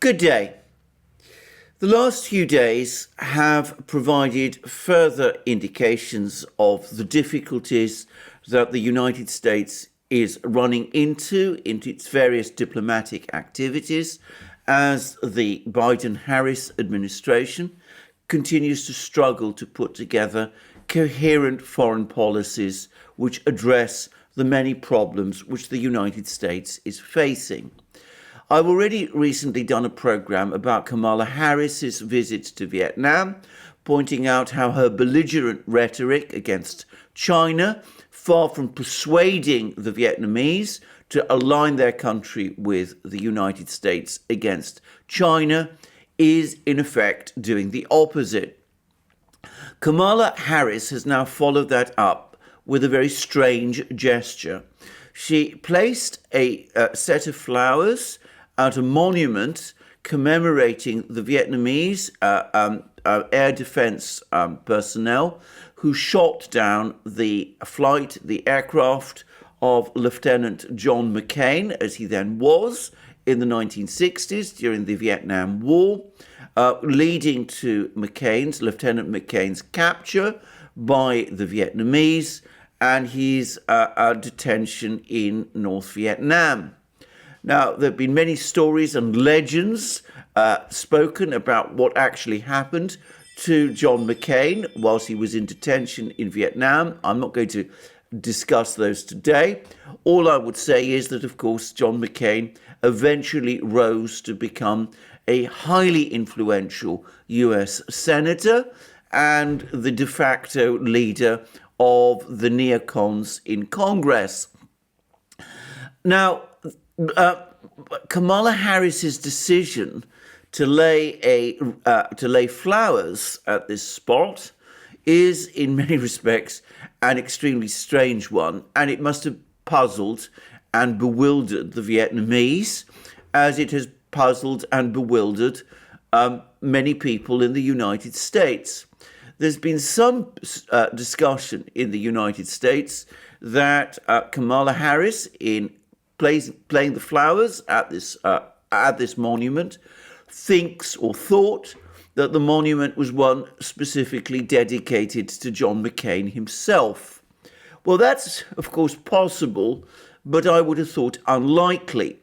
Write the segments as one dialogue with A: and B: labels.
A: Good day. The last few days have provided further indications of the difficulties that the United States is running into its various diplomatic activities as the Biden-Harris administration continues to struggle to put together coherent foreign policies which address the many problems which the United States is facing. I've already recently done a program about Kamala Harris's visit to Vietnam, pointing out how her belligerent rhetoric against China, far from persuading the Vietnamese to align their country with the United States against China, is in effect doing the opposite. Kamala Harris has now followed that up with a very strange gesture. She placed a set of flowers at a monument commemorating the Vietnamese air defense personnel who shot down the aircraft of Lieutenant John McCain, as he then was, in the 1960s during the Vietnam War, leading to Lieutenant McCain's capture by the Vietnamese and his detention in North Vietnam. Now, there have been many stories and legends spoken about what actually happened to John McCain whilst he was in detention in Vietnam. I'm not going to discuss those today. All I would say is that, of course, John McCain eventually rose to become a highly influential US senator and the de facto leader of the neocons in Congress. Now, Kamala Harris's decision to lay flowers at this spot is, in many respects, an extremely strange one, and it must have puzzled and bewildered the Vietnamese, as it has puzzled and bewildered many people in the United States. There's been some discussion in the United States that Kamala Harris, in playing the flowers at this monument, thinks or thought that the monument was one specifically dedicated to John McCain himself. Well, that's, of course, possible, but I would have thought unlikely.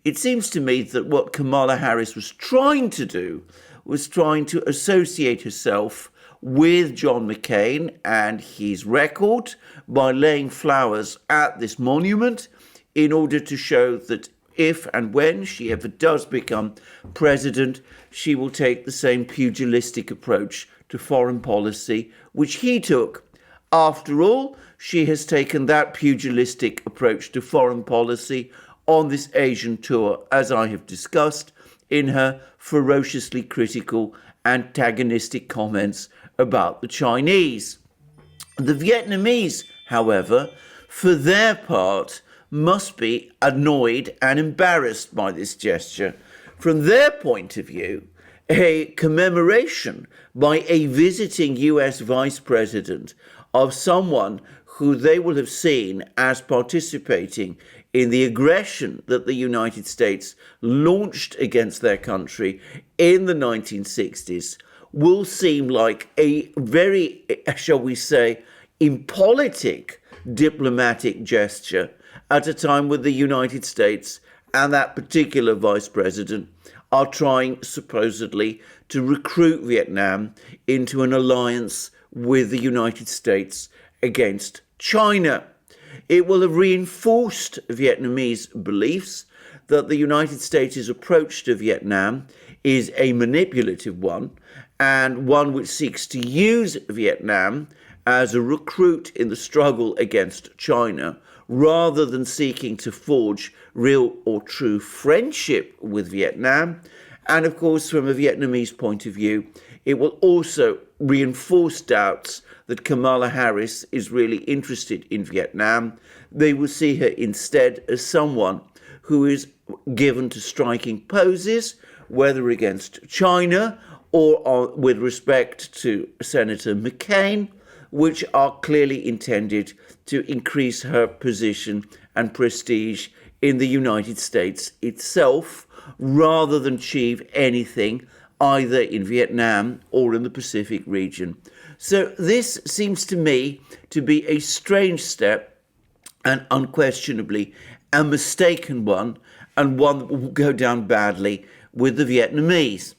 A: It seems to me that what Kamala Harris was trying to do was trying to associate herself with John McCain and his record by laying flowers at this monument in order to show that if and when she ever does become president, she will take the same pugilistic approach to foreign policy which he took. After all, she has taken that pugilistic approach to foreign policy on this Asian tour, as I have discussed, in her ferociously critical, antagonistic comments about the Chinese. The Vietnamese, however, for their part, must be annoyed and embarrassed by this gesture. From their point of view, a commemoration by a visiting US vice president of someone who they will have seen as participating in the aggression that the United States launched against their country in the 1960s will seem like a very, shall we say, impolitic diplomatic gesture at a time when the United States and that particular vice president are trying supposedly to recruit Vietnam into an alliance with the United States against China. It will have reinforced Vietnamese beliefs that the United States' approach to Vietnam is a manipulative one and one which seeks to use Vietnam as a recruit in the struggle against China, rather than seeking to forge real or true friendship with Vietnam. And of course, from a Vietnamese point of view, it will also reinforce doubts that Kamala Harris is really interested in Vietnam. They will see her instead as someone who is given to striking poses, whether against China or with respect to Senator McCain, which are clearly intended to increase her position and prestige in the United States itself, rather than achieve anything either in Vietnam or in the Pacific region. So this seems to me to be a strange step, and unquestionably a mistaken one, and one that will go down badly with the Vietnamese.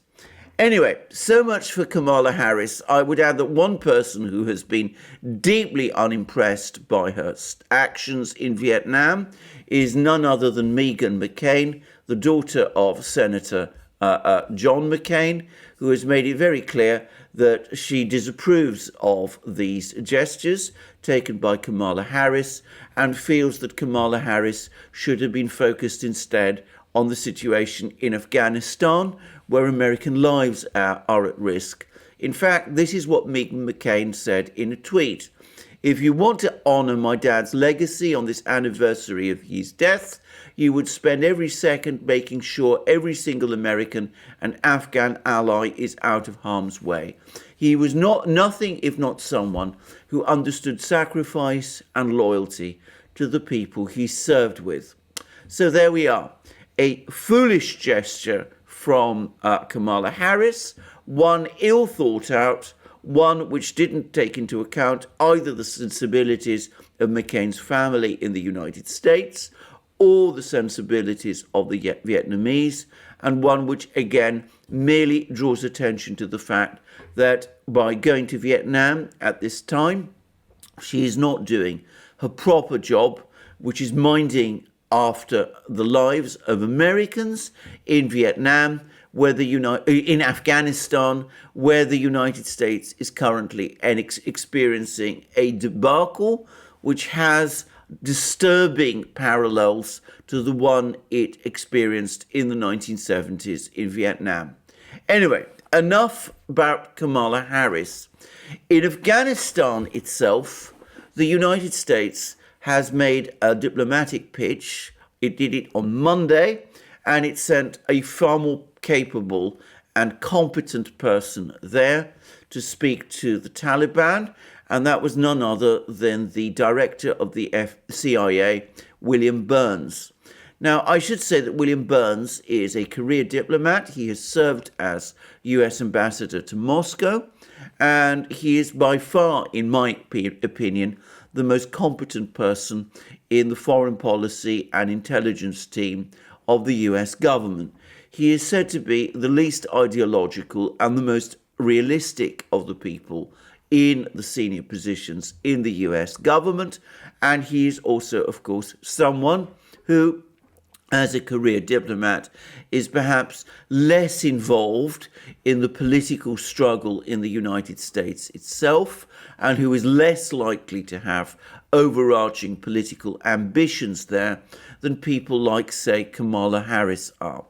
A: Anyway, so much for Kamala Harris. I would add that one person who has been deeply unimpressed by her actions in Vietnam is none other than Meghan McCain, the daughter of Senator John McCain, who has made it very clear that she disapproves of these gestures taken by Kamala Harris and feels that Kamala Harris should have been focused instead on the situation in Afghanistan, where American lives are at risk. In fact, this is what Meghan McCain said in a tweet. If you want to honour my dad's legacy on this anniversary of his death, you would spend every second making sure every single American and Afghan ally is out of harm's way. He was nothing if not someone who understood sacrifice and loyalty to the people he served with. So there we are. A foolish gesture from Kamala Harris, one ill thought out, one which didn't take into account either the sensibilities of McCain's family in the United States or the sensibilities of the Vietnamese, and one which again merely draws attention to the fact that by going to Vietnam at this time, she is not doing her proper job, which is minding after the lives of Americans in Vietnam, in Afghanistan, where the United States is currently experiencing a debacle which has disturbing parallels to the one it experienced in the 1970s in Vietnam. Anyway, enough about Kamala Harris. In Afghanistan itself, the United States has made a diplomatic pitch. It did it on Monday, and it sent a far more capable and competent person there to speak to the Taliban, and that was none other than the director of the CIA, William Burns. Now, I should say that William Burns is a career diplomat. He has served as US ambassador to Moscow, and he is by far, in my opinion, the most competent person in the foreign policy and intelligence team of the US government. He is said to be the least ideological and the most realistic of the people in the senior positions in the US government. And he is also, of course, someone who, as a career diplomat, is perhaps less involved in the political struggle in the United States itself, and who is less likely to have overarching political ambitions there than people like, say, Kamala Harris are.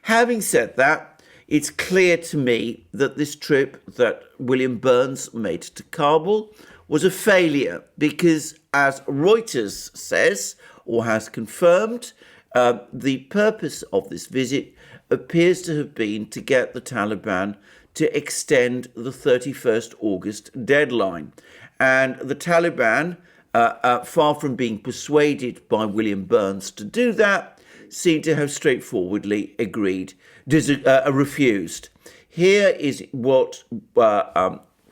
A: Having said that, it's clear to me that this trip that William Burns made to Kabul was a failure because, as Reuters says, or has confirmed, the purpose of this visit appears to have been to get the Taliban to extend the 31st August deadline. And the Taliban, far from being persuaded by William Burns to do that, seem to have straightforwardly refused. Here is what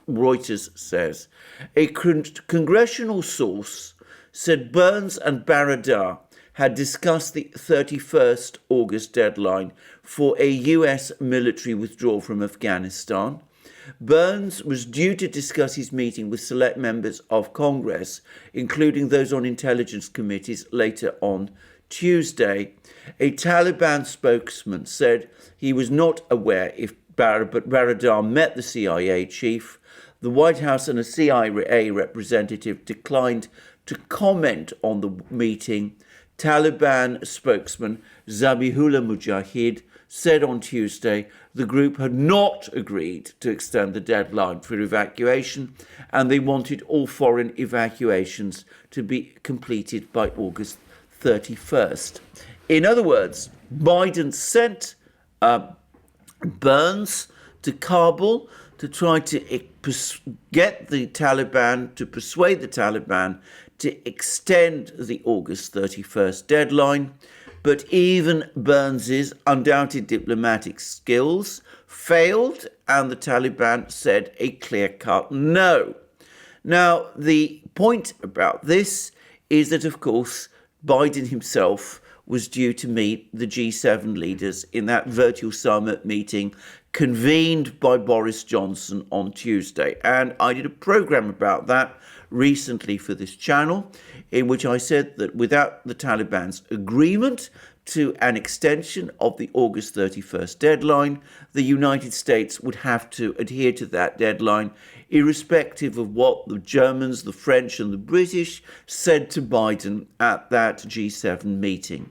A: Reuters says. A congressional source said Burns and Baradar had discussed the 31st August deadline for a US military withdrawal from Afghanistan. Burns was due to discuss his meeting with select members of Congress, including those on intelligence committees, later on Tuesday. A Taliban spokesman said he was not aware if Baradar met the CIA chief. The White House and a CIA representative declined to comment on the meeting. Taliban spokesman Zabihullah Mujahid said on Tuesday the group had not agreed to extend the deadline for evacuation, and they wanted all foreign evacuations to be completed by August 31st. In other words, Biden sent Burns to Kabul to try to get the Taliban, to persuade the Taliban to extend the August 31st deadline. But even Burns's undoubted diplomatic skills failed, and the Taliban said a clear-cut no. Now, the point about this is that, of course, Biden himself was due to meet the G7 leaders in that virtual summit meeting convened by Boris Johnson on Tuesday. And I did a program about that recently for this channel, in which I said that without the Taliban's agreement to an extension of the August 31st deadline, the United States would have to adhere to that deadline, irrespective of what the Germans, the French, and the British said to Biden at that G7 meeting.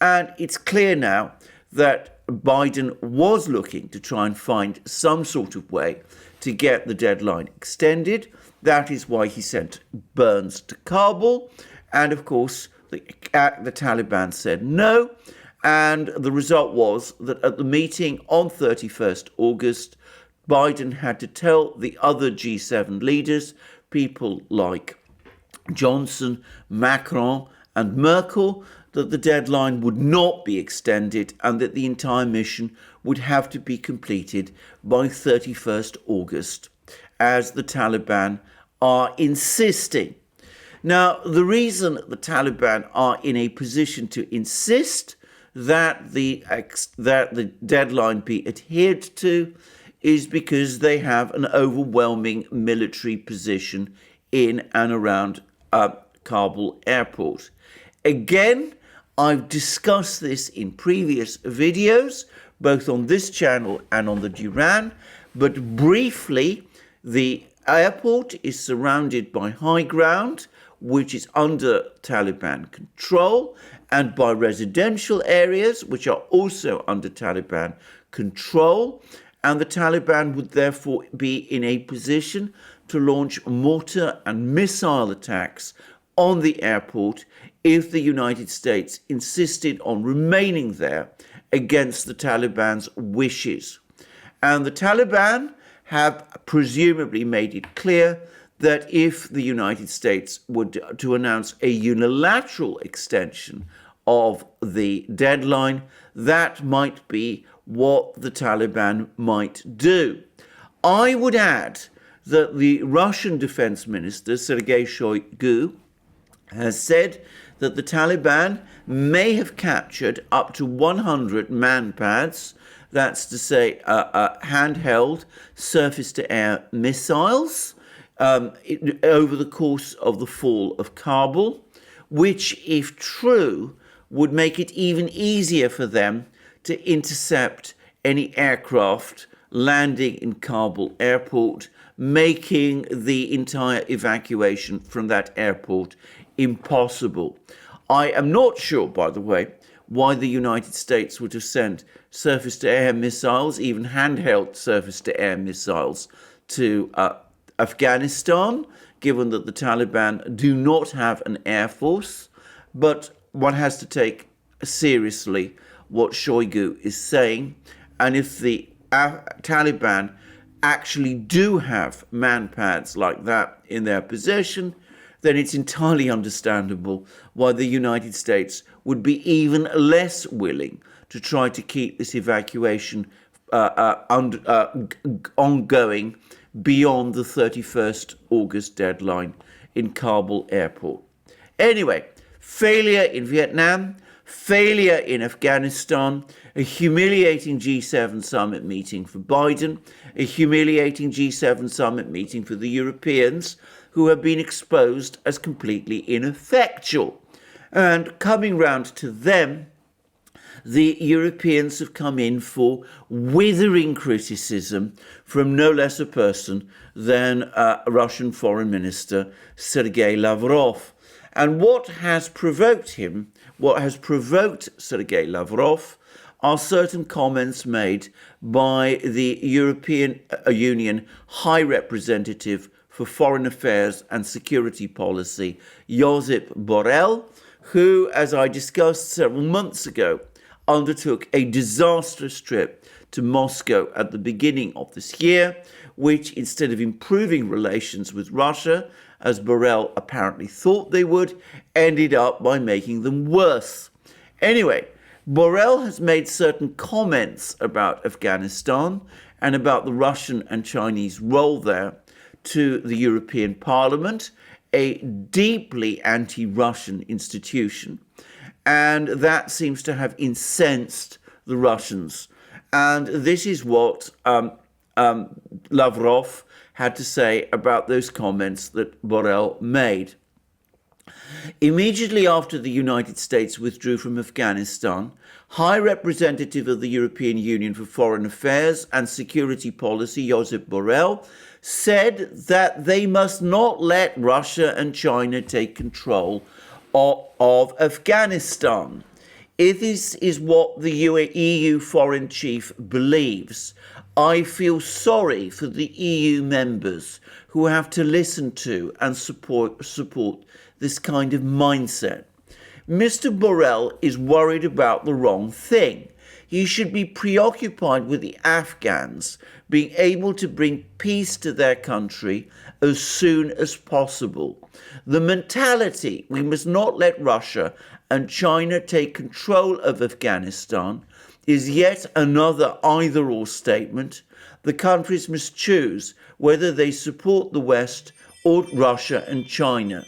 A: And it's clear now that Biden was looking to try and find some sort of way to get the deadline extended. That is why he sent Burns to Kabul. And of course, the Taliban said no. And the result was that at the meeting on 31st August, Biden had to tell the other G7 leaders, people like Johnson, Macron, and Merkel, that the deadline would not be extended and that the entire mission would have to be completed by 31st August, as the Taliban are insisting. Now, the reason the Taliban are in a position to insist that the deadline be adhered to is because they have an overwhelming military position in and around Kabul airport. Again, I've discussed this in previous videos, both on this channel and on the Duran, but briefly, the airport is surrounded by high ground, which is under Taliban control, and by residential areas, which are also under Taliban control. And the Taliban would therefore be in a position to launch mortar and missile attacks on the airport if the United States insisted on remaining there against the Taliban's wishes. And the Taliban have presumably made it clear that if the United States were to announce a unilateral extension of the deadline, that might be what the Taliban might do. I would add that the Russian Defense Minister, Sergei Shoigu, has said that the Taliban may have captured up to 100 man-pads, that's to say handheld surface-to-air missiles, over the course of the fall of Kabul, which, if true, would make it even easier for them to intercept any aircraft landing in Kabul airport, making the entire evacuation from that airport impossible. I am not sure, by the way, why the United States would have sent surface-to-air missiles, even handheld surface-to-air missiles, to Afghanistan, given that the Taliban do not have an air force. But one has to take seriously what Shoigu is saying. And if the Taliban actually do have man-pads like that in their possession, then it's entirely understandable why the United States would be even less willing to try to keep this evacuation ongoing beyond the 31st August deadline in Kabul airport. Anyway, failure in Vietnam, failure in Afghanistan, a humiliating G7 summit meeting for Biden, a humiliating G7 summit meeting for the Europeans, who have been exposed as completely ineffectual. And coming round to them, the Europeans have come in for withering criticism from no less a person than Russian Foreign Minister Sergei Lavrov. And what has provoked him, what has provoked Sergei Lavrov, are certain comments made by the European Union High Representative for Foreign Affairs and Security Policy, Josep Borrell, who, as I discussed several months ago, undertook a disastrous trip to Moscow at the beginning of this year, which, instead of improving relations with Russia, as Borrell apparently thought they would, ended up by making them worse. Anyway, Borrell has made certain comments about Afghanistan and about the Russian and Chinese role there to the European Parliament, a deeply anti-Russian institution. And that seems to have incensed the Russians. And this is what Lavrov had to say about those comments that Borrell made. Immediately after the United States withdrew from Afghanistan, High Representative of the European Union for Foreign Affairs and Security Policy, Josep Borrell, said that they must not let Russia and China take control of Afghanistan. This is what the EU foreign chief believes. I feel sorry for the EU members who have to listen to and support this kind of mindset. Mr. Borrell is worried about the wrong thing. He should be preoccupied with the Afghans being able to bring peace to their country as soon as possible. The mentality, we must not let Russia and China take control of Afghanistan, is yet another either-or statement. The countries must choose whether they support the West or Russia and China.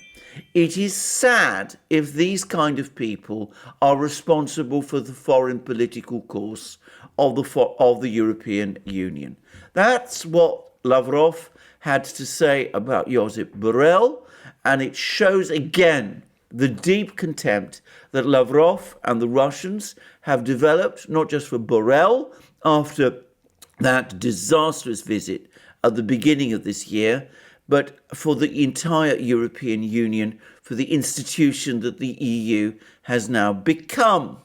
A: It is sad if these kind of people are responsible for the foreign political course of the European Union. That's what Lavrov had to say about Josep Borrell, and it shows again the deep contempt that Lavrov and the Russians have developed, not just for Borrell after that disastrous visit at the beginning of this year, but for the entire European Union, for the institution that the EU has now become.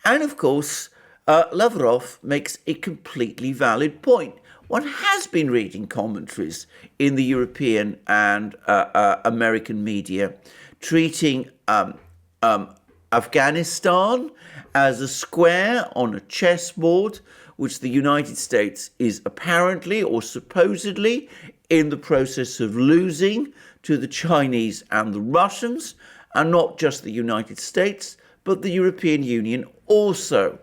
A: And of course, Lavrov makes a completely valid point. One has been reading commentaries in the European and American media treating Afghanistan as a square on a chessboard, which the United States is apparently or supposedly in the process of losing to the Chinese and the Russians, and not just the United States, but the European Union also.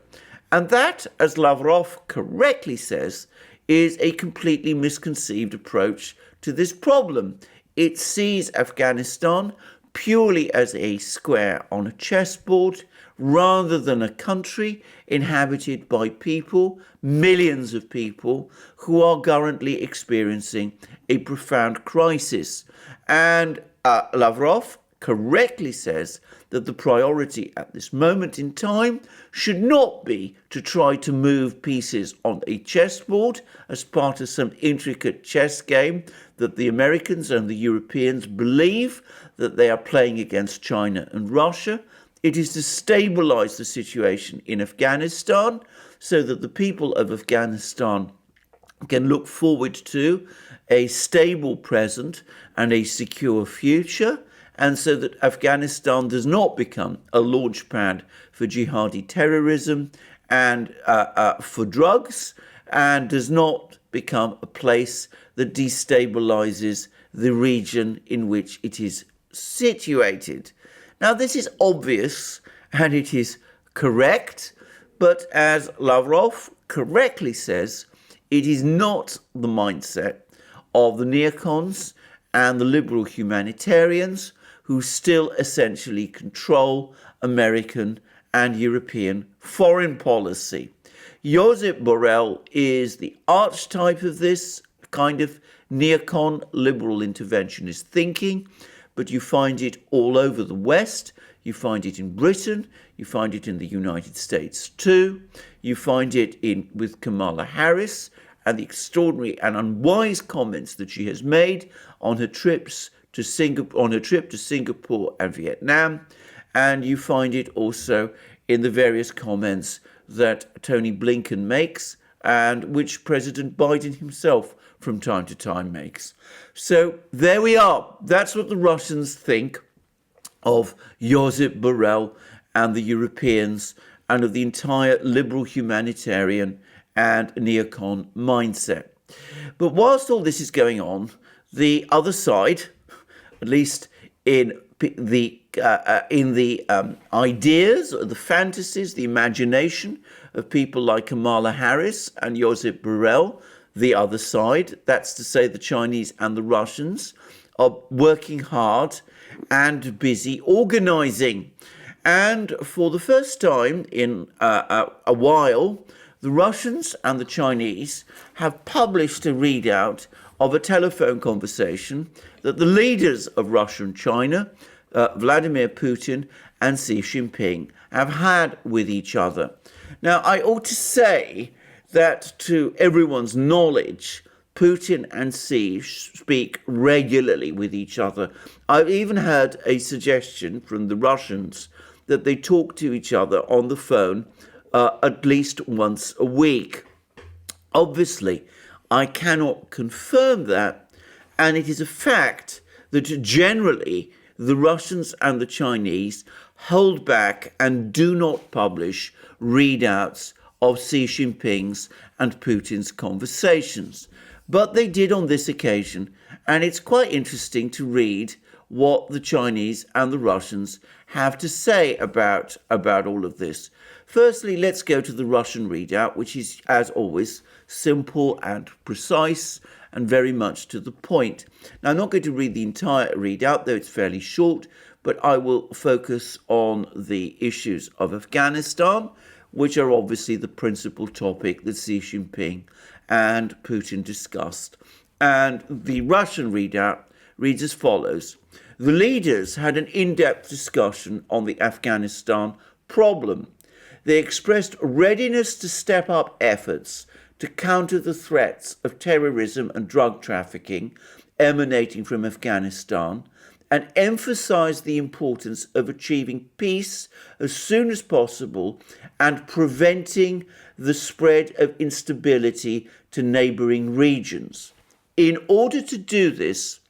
A: And that, as Lavrov correctly says, is a completely misconceived approach to this problem. It sees Afghanistan purely as a square on a chessboard, rather than a country inhabited by people, millions of people, who are currently experiencing a profound crisis. And Lavrov correctly says that the priority at this moment in time should not be to try to move pieces on a chessboard as part of some intricate chess game that the Americans and the Europeans believe that they are playing against China and Russia. It is to stabilize the situation in Afghanistan so that the people of Afghanistan can look forward to a stable present and a secure future, and so that Afghanistan does not become a launchpad for jihadi terrorism and for drugs, and does not become a place that destabilizes the region in which it is situated. Now, this is obvious and it is correct, but as Lavrov correctly says, it is not the mindset of the neocons and the liberal humanitarians who still essentially control American and European foreign policy. Josep Borrell is the archetype of this kind of neocon liberal interventionist thinking, but you find it all over the West. You find it in Britain. You find it in the United States too. You find it with Kamala Harris and the extraordinary and unwise comments that she has made on her trips to Singapore and Vietnam. And you find it also in the various comments that Tony Blinken makes and which President Biden himself from time to time makes. So there we are. That's what the Russians think of Josep Borrell and the Europeans and of the entire liberal humanitarian and neocon mindset. But whilst all this is going on, the other side, at least in ideas, or the fantasies, the imagination of people like Kamala Harris and Josep Borrell, the other side, that's to say the Chinese and the Russians, are working hard and busy organizing. And for the first time in a while, the Russians and the Chinese have published a readout of a telephone conversation that the leaders of Russia and China, Vladimir Putin and Xi Jinping, have had with each other. Now, I ought to say that to everyone's knowledge, Putin and Xi speak regularly with each other. I've even heard a suggestion from the Russians that they talk to each other on the phone at least once a week. Obviously, I cannot confirm that, and it is a fact that generally the Russians and the Chinese hold back and do not publish readouts of Xi Jinping's and Putin's conversations. But they did on this occasion, and it's quite interesting to read what the Chinese and the Russians have to say about all of this. Firstly, let's go to the Russian readout, which is, as always, simple and precise and very much to the point. Now, I'm not going to read the entire readout, though it's fairly short, but I will focus on the issues of Afghanistan, which are obviously the principal topic that Xi Jinping and Putin discussed. And the Russian readout reads as follows. The leaders had an in-depth discussion on the Afghanistan problem. They expressed readiness to step up efforts to counter the threats of terrorism and drug trafficking emanating from Afghanistan, and emphasized the importance of achieving peace as soon as possible and preventing the spread of instability to neighboring regions. In order to do this,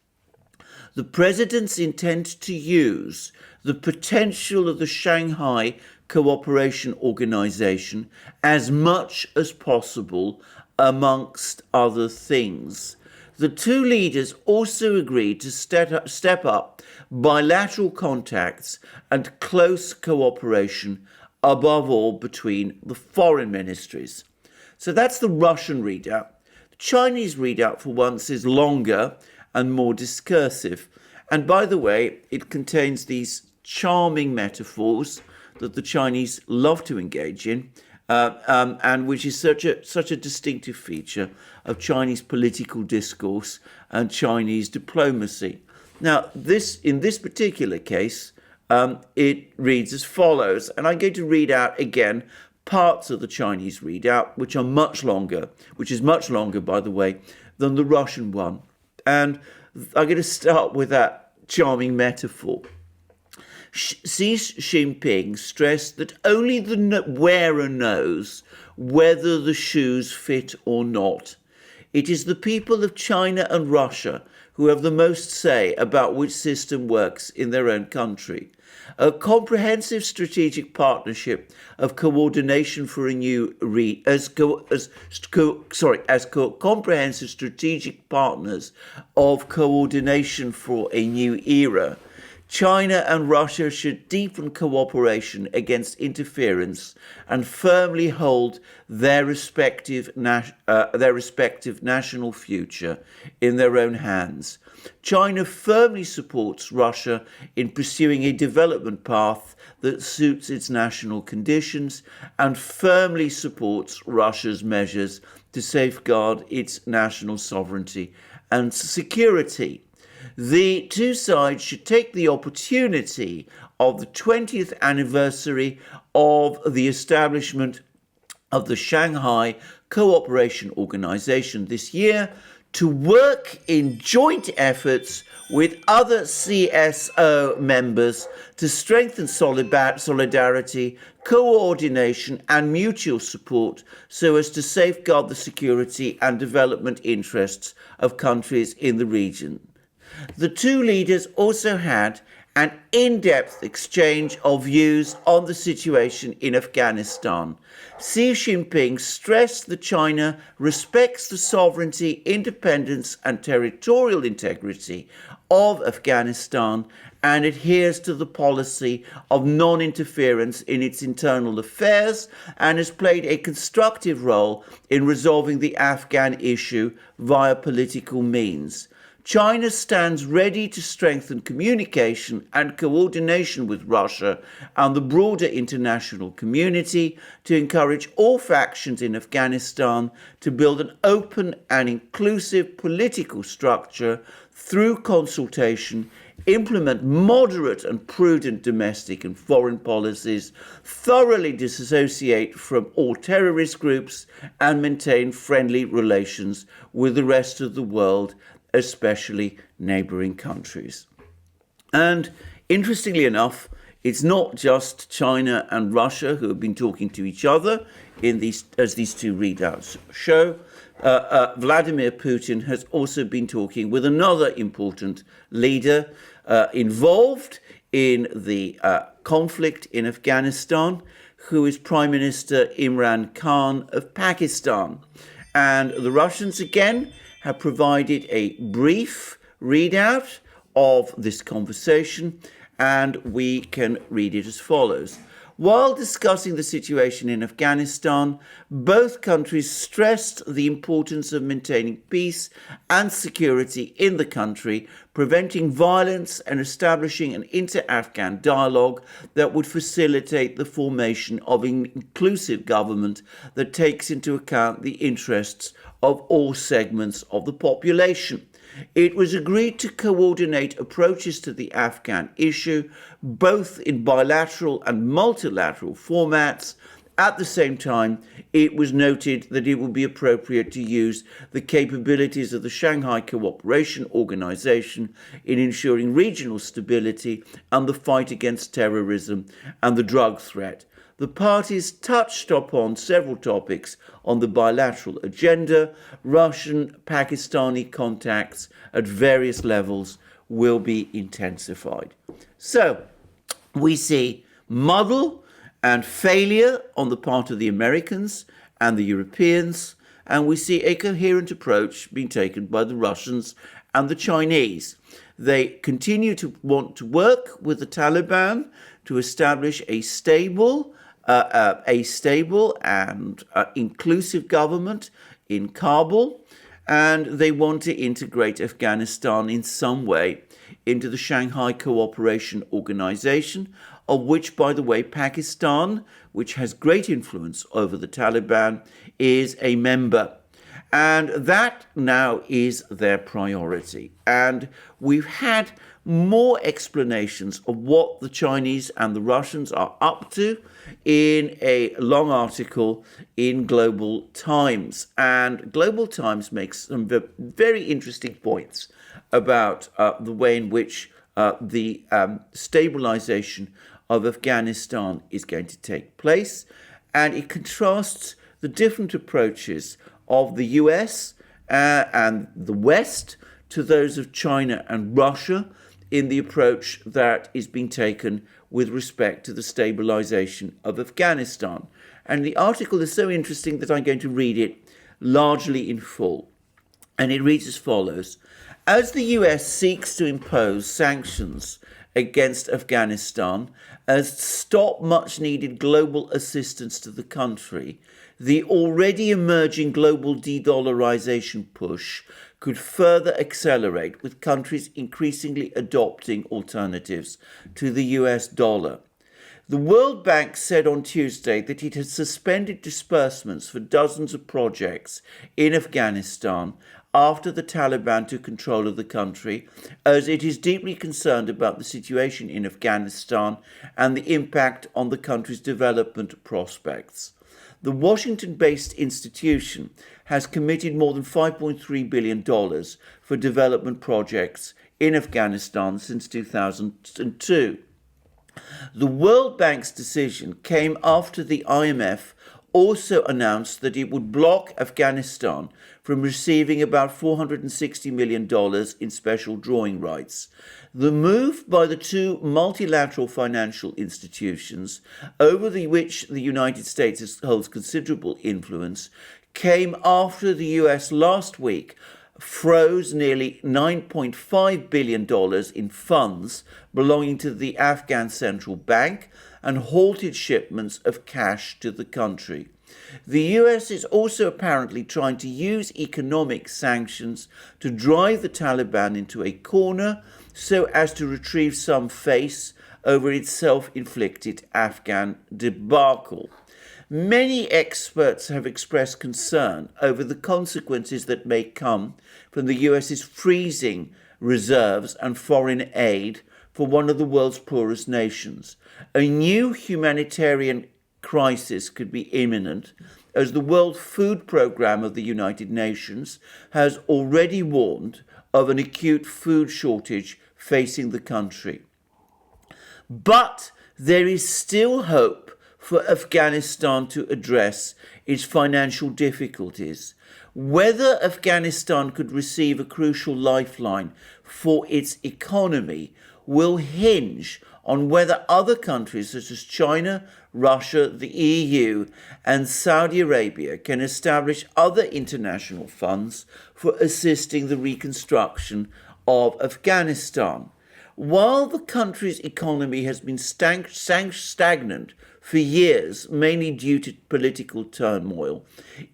A: the presidents intend to use the potential of the Shanghai Cooperation Organization as much as possible, amongst other things. The two leaders also agreed to step up bilateral contacts and close cooperation, above all between the foreign ministries. So that's the Russian readout. The Chinese readout, for once, is longer and more discursive. And by the way, it contains these charming metaphors that the Chinese love to engage in, and which is such a distinctive feature of Chinese political discourse and Chinese diplomacy. Now, in this particular case, it reads as follows, and I'm going to read out again parts of the Chinese readout, which is much longer, by the way, than the Russian one. And I'm going to start with that charming metaphor. Xi Jinping stressed that only the wearer knows whether the shoes fit or not. It is the people of China and Russia who have the most say about which system works in their own country. A comprehensive strategic partnership of coordination for a new comprehensive strategic partners of coordination for a new era. China and Russia should deepen cooperation against interference and firmly hold their respective national future in their own hands. China firmly supports Russia in pursuing a development path that suits its national conditions and firmly supports Russia's measures to safeguard its national sovereignty and security. The two sides should take the opportunity of the 20th anniversary of the establishment of the Shanghai Cooperation Organization this year to work in joint efforts with other CSO members to strengthen solidarity, coordination and mutual support so as to safeguard the security and development interests of countries in the region. The two leaders also had an in-depth exchange of views on the situation in Afghanistan. Xi Jinping stressed that China respects the sovereignty, independence, and territorial integrity of Afghanistan and adheres to the policy of non-interference in its internal affairs and has played a constructive role in resolving the Afghan issue via political means. China stands ready to strengthen communication and coordination with Russia and the broader international community to encourage all factions in Afghanistan to build an open and inclusive political structure through consultation, implement moderate and prudent domestic and foreign policies, thoroughly disassociate from all terrorist groups, and maintain friendly relations with the rest of the world, especially neighbouring countries. And interestingly enough, it's not just China and Russia who have been talking to each other in these, as these two readouts show. Vladimir Putin has also been talking with another important leader involved in the conflict in Afghanistan, who is Prime Minister Imran Khan of Pakistan. And the Russians again have provided a brief readout of this conversation, and we can read it as follows. While discussing the situation in Afghanistan, both countries stressed the importance of maintaining peace and security in the country, preventing violence and establishing an inter-Afghan dialogue that would facilitate the formation of an inclusive government that takes into account the interests of all segments of the population. It was agreed to coordinate approaches to the Afghan issue, both in bilateral and multilateral formats. At the same time, it was noted that it would be appropriate to use the capabilities of the Shanghai Cooperation Organization in ensuring regional stability and the fight against terrorism and the drug threat. The parties touched upon several topics on the bilateral agenda. Russian-Pakistani contacts at various levels will be intensified. So, we see muddle and failure on the part of the Americans and the Europeans, and we see a coherent approach being taken by the Russians and the Chinese. They continue to want to work with the Taliban to establish a stable and inclusive government in Kabul, and they want to integrate Afghanistan in some way into the Shanghai Cooperation Organization, of which, by the way, Pakistan, which has great influence over the Taliban, is a member. And that now is their priority. And we've had more explanations of what the Chinese and the Russians are up to in a long article in Global Times. And Global Times makes some very interesting points about the way in which the stabilization of Afghanistan is going to take place. And it contrasts the different approaches of the US and the West to those of China and Russia in the approach that is being taken with respect to the stabilization of Afghanistan. And the article is so interesting that I'm going to read it largely in full. And it reads as follows. As the US seeks to impose sanctions against Afghanistan as stop much needed global assistance to the country, the already emerging global de-dollarization push could further accelerate, with countries increasingly adopting alternatives to the US dollar. The World Bank said on Tuesday that it had suspended disbursements for dozens of projects in Afghanistan after the Taliban took control of the country, as it is deeply concerned about the situation in Afghanistan and the impact on the country's development prospects. The Washington-based institution has committed more than $5.3 billion for development projects in Afghanistan since 2002. The World Bank's decision came after the IMF also announced that it would block Afghanistan from receiving about $460 million in special drawing rights. The move by the two multilateral financial institutions, over which the United States holds considerable influence, came after the US last week froze nearly $9.5 billion in funds belonging to the Afghan central bank and halted shipments of cash to the country. The US is also apparently trying to use economic sanctions to drive the Taliban into a corner so as to retrieve some face over its self-inflicted Afghan debacle. Many experts have expressed concern over the consequences that may come from the US's freezing reserves and foreign aid for one of the world's poorest nations. A new humanitarian crisis could be imminent, as the World Food Programme of the United Nations has already warned of an acute food shortage facing the country. But there is still hope for Afghanistan to address its financial difficulties. Whether Afghanistan could receive a crucial lifeline for its economy will hinge on whether other countries such as China, Russia, the EU, and Saudi Arabia can establish other international funds for assisting the reconstruction of Afghanistan. While the country's economy has been stagnant for years, mainly due to political turmoil,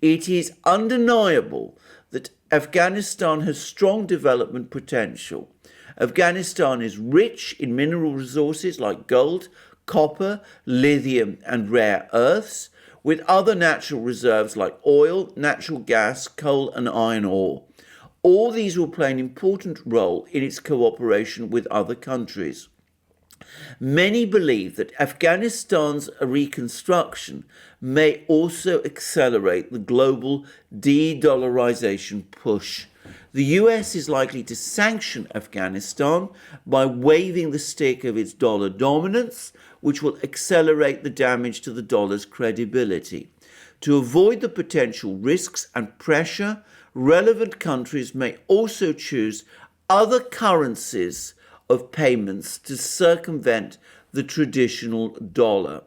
A: it is undeniable that Afghanistan has strong development potential. Afghanistan is rich in mineral resources like gold, copper, lithium, and rare earths, with other natural reserves like oil, natural gas, coal, and iron ore. All these will play an important role in its cooperation with other countries. Many believe that Afghanistan's reconstruction may also accelerate the global de-dollarization push. The US is likely to sanction Afghanistan by waiving the stick of its dollar dominance, which will accelerate the damage to the dollar's credibility. To avoid the potential risks and pressure, relevant countries may also choose other currencies of payments to circumvent the traditional dollar.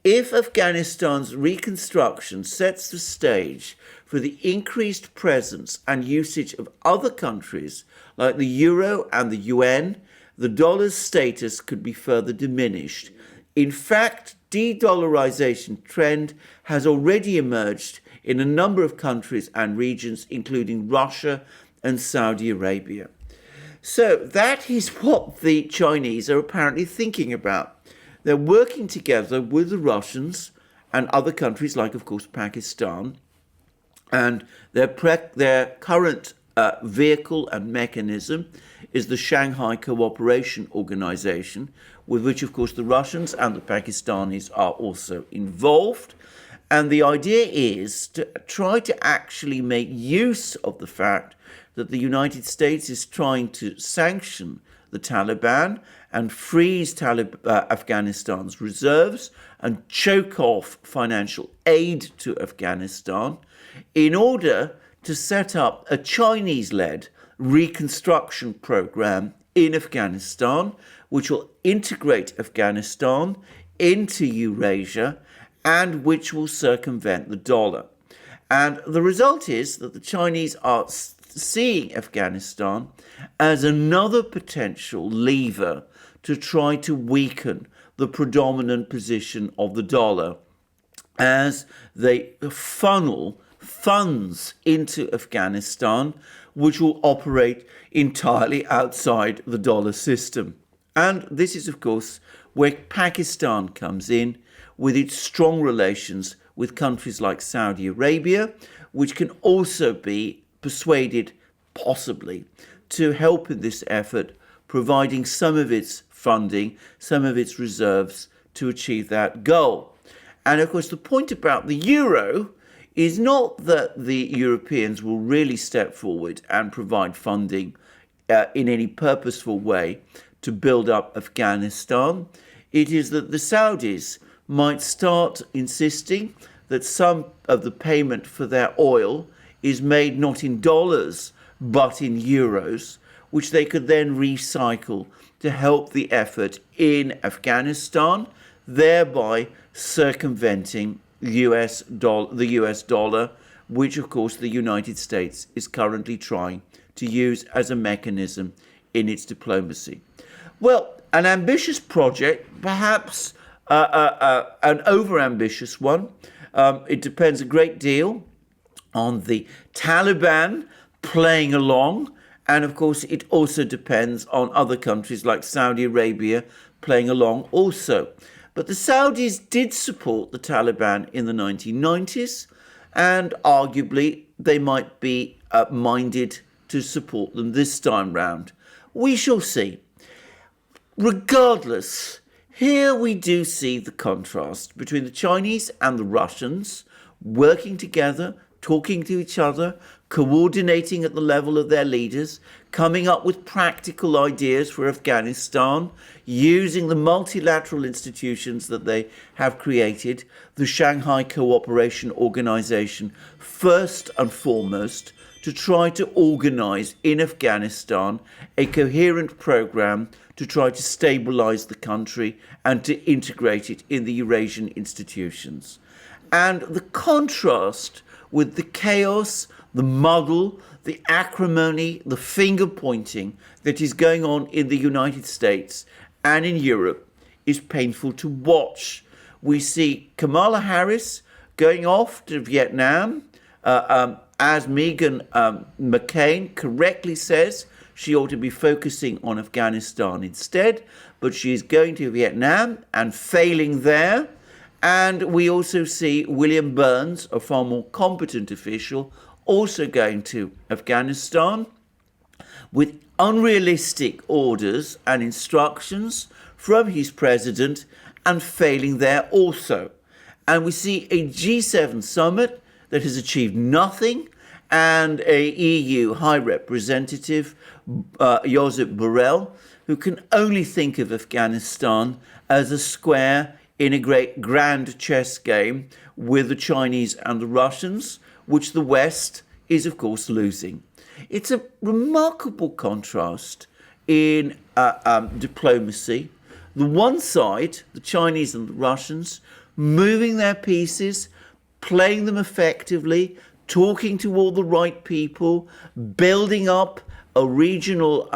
A: If Afghanistan's reconstruction sets the stage for the increased presence and usage of other countries like the euro and the yuan, the dollar's status could be further diminished. In fact, de-dollarization trend has already emerged in a number of countries and regions, including Russia and Saudi Arabia. So that is what the Chinese are apparently thinking about. They're working together with the Russians and other countries like, of course, Pakistan. And their current vehicle and mechanism is the Shanghai Cooperation Organization, with which, of course, the Russians and the Pakistanis are also involved. And the idea is to try to actually make use of the fact that the United States is trying to sanction the Taliban and freeze Afghanistan's reserves and choke off financial aid to Afghanistan in order to set up a Chinese-led reconstruction program in Afghanistan, which will integrate Afghanistan into Eurasia and which will circumvent the dollar. And the result is that the Chinese are seeing Afghanistan as another potential lever to try to weaken the predominant position of the dollar as they funnel funds into Afghanistan, which will operate entirely outside the dollar system. And this is, of course, where Pakistan comes in with its strong relations with countries like Saudi Arabia, which can also be persuaded, possibly, to help in this effort, providing some of its funding, some of its reserves to achieve that goal. And of course, the point about the euro is not that the Europeans will really step forward and provide funding in any purposeful way to build up Afghanistan. It is that the Saudis might start insisting that some of the payment for their oil is made not in dollars but in euros, which they could then recycle to help the effort in Afghanistan, thereby circumventing the US dollar, which of course the United States is currently trying to use as a mechanism in its diplomacy. Well, an ambitious project, perhaps an over-ambitious one. It depends a great deal on the Taliban playing along, and of course it also depends on other countries like Saudi Arabia playing along also. But the Saudis did support the Taliban in the 1990s, and arguably they might be minded to support them this time round. We shall see. Regardless, here we do see the contrast between the Chinese and the Russians working together, talking to each other, coordinating at the level of their leaders, coming up with practical ideas for Afghanistan, using the multilateral institutions that they have created, the Shanghai Cooperation Organization first and foremost, to try to organize in Afghanistan a coherent program to try to stabilize the country and to integrate it in the Eurasian institutions. And the contrast with the chaos, the muddle, the acrimony, the finger pointing that is going on in the United States and in Europe is painful to watch. We see Kamala Harris going off to Vietnam, as Meghan McCain correctly says, she ought to be focusing on Afghanistan instead, but she is going to Vietnam and failing there. And we also see William Burns, a far more competent official, also going to Afghanistan with unrealistic orders and instructions from his president and failing there also. And we see a G7 summit that has achieved nothing, and a EU High Representative, Josep Borrell, who can only think of Afghanistan as a square in a great grand chess game with the Chinese and the Russians, which the West is, of course, losing. It's a remarkable contrast in diplomacy. The one side, the Chinese and the Russians, moving their pieces, playing them effectively, talking to all the right people, building up a regional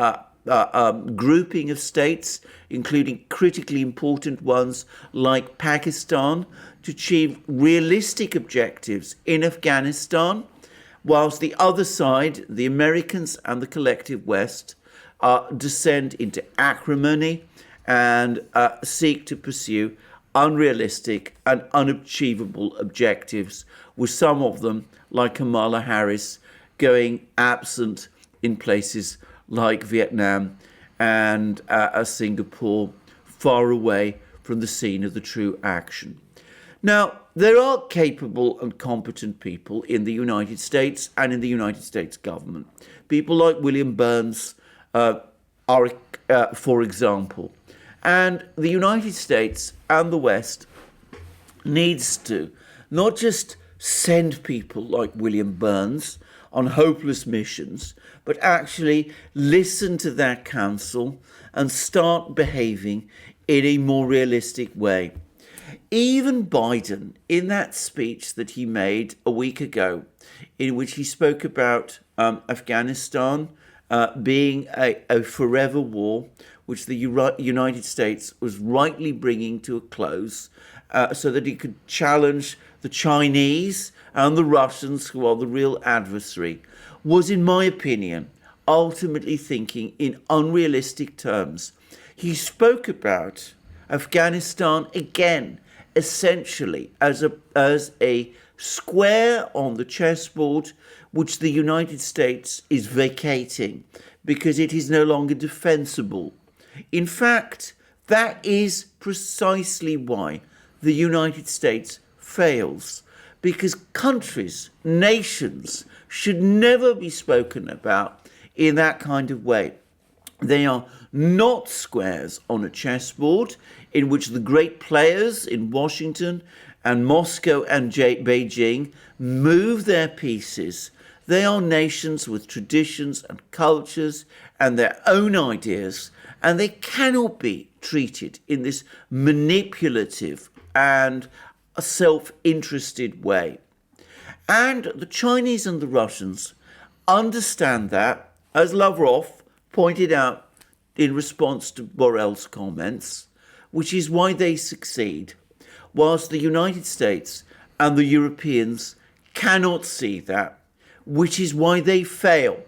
A: grouping of states, including critically important ones like Pakistan, to achieve realistic objectives in Afghanistan, whilst the other side, the Americans and the collective West, descend into acrimony and seek to pursue unrealistic and unachievable objectives, with some of them, like Kamala Harris, going absent in places like Vietnam and Singapore, far away from the scene of the true action. Now, there are capable and competent people in the United States and in the United States government. People like William Burns are, for example. And the United States and the West needs to not just send people like William Burns on hopeless missions, but actually listen to their counsel and start behaving in a more realistic way. Even Biden, in that speech that he made a week ago, in which he spoke about Afghanistan being a forever war, which the United States was rightly bringing to a close, so that he could challenge the Chinese and the Russians, who are the real adversary, was, in my opinion, ultimately thinking in unrealistic terms. He spoke about Afghanistan again, essentially as a square on the chessboard which the United States is vacating because it is no longer defensible. In fact, that is precisely why the United States fails, because countries, nations, should never be spoken about in that kind of way. They are not squares on a chessboard in which the great players in Washington and Moscow and Beijing move their pieces. They are nations with traditions and cultures and their own ideas, and they cannot be treated in this manipulative and self-interested way. And the Chinese and the Russians understand that, as Lavrov pointed out in response to Borrell's comments, which is why they succeed, whilst the United States and the Europeans cannot see that, which is why they fail.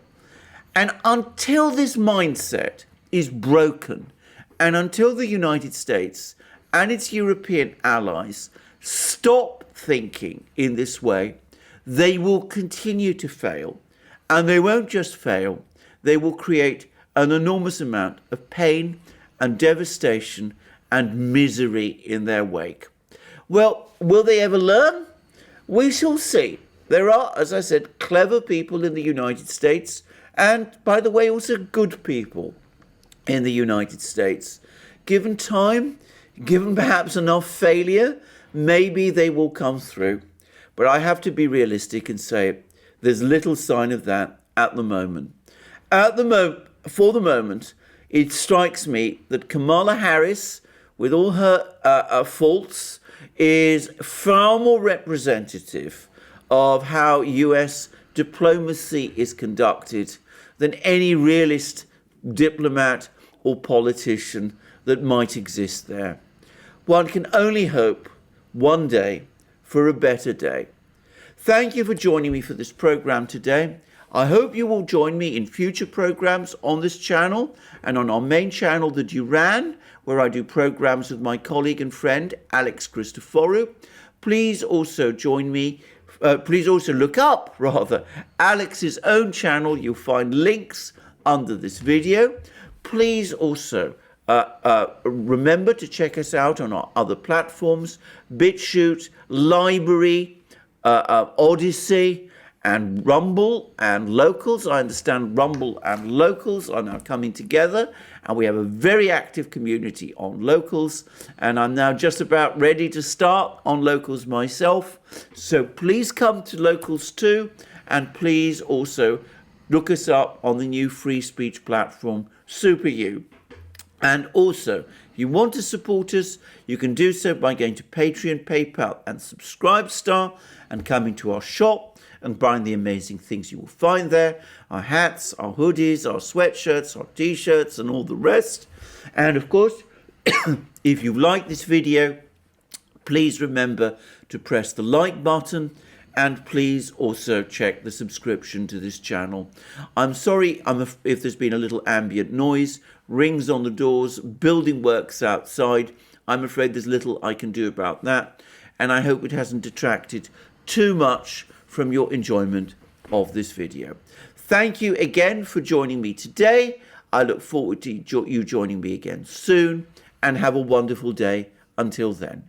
A: And until this mindset is broken, and until the United States and its European allies stop thinking in this way, they will continue to fail. And they won't just fail, they will create an enormous amount of pain and devastation and misery in their wake. Well, will they ever learn? We shall see. There are, as I said, clever people in the United States, and, by the way, also good people in the United States. Given time, given perhaps enough failure, maybe they will come through. But I have to be realistic and say there's little sign of that at the moment. For the moment, it strikes me that Kamala Harris, with all her faults, is far more representative of how US diplomacy is conducted than any realist diplomat or politician that might exist there. One can only hope one day for a better day. Thank you for joining me for this program today. I hope you will join me in future programs on this channel and on our main channel, the Duran, where I do programs with my colleague and friend, Alex Christoforou. Please also join me. Please also look up, Alex's own channel. You'll find links under this video. Please also remember to check us out on our other platforms, BitChute, Library, ODYSEE, and Rumble and Locals. I understand Rumble and Locals are now coming together, and we have a very active community on Locals, and I'm now just about ready to start on Locals myself. So please come to Locals too, and please also look us up on the new free speech platform, SuperU. And also, if you want to support us, you can do so by going to Patreon, PayPal, and Subscribestar, and coming to our shop and buying the amazing things you will find there. Our hats, our hoodies, our sweatshirts, our t-shirts, and all the rest. And of course, if you like this video, please remember to press the like button, and please also check the subscription to this channel. I'm sorry if there's been a little ambient noise, rings on the doors, building works outside. I'm afraid there's little I can do about that, and I hope it hasn't detracted too much from your enjoyment of this video. Thank you again for joining me today. I look forward to you joining me again soon, and have a wonderful day until then.